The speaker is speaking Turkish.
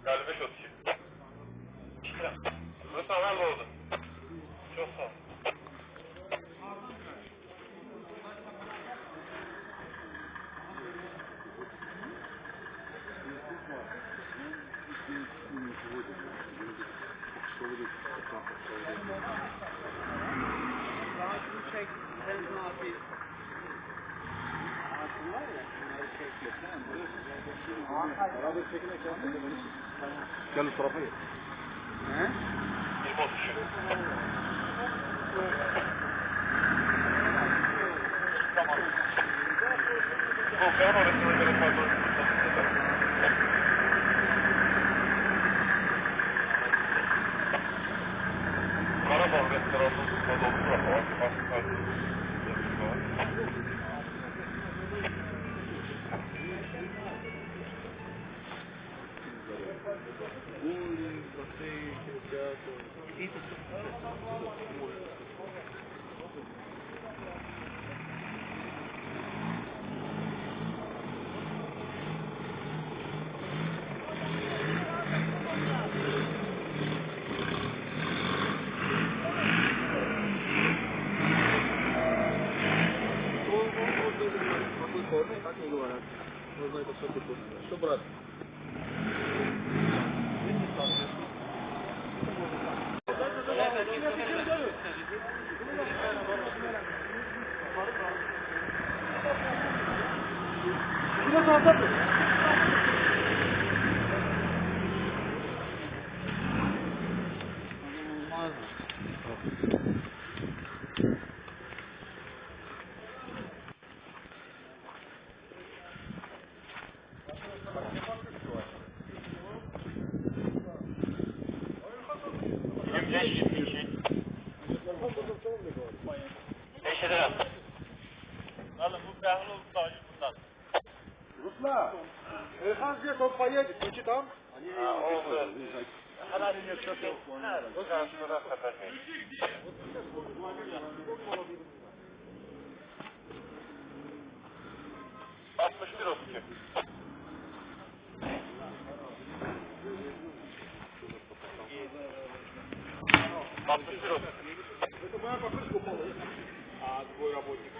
55 32. Bu tamam oldu. Çok sağ ol. Gel o tarafa gel. He? 20-33. Tamam. Bu Ferman restoranları pardon. Karabağ restoranı Anadolu tarafa var. Что, брат? Rusla, Erhan'cıya toplayıya git, iki tam. Oldu. Hemen çok biraz sonra kapatmayın. 61 32. 61 32. Это моя покрышка упала. А твой работник?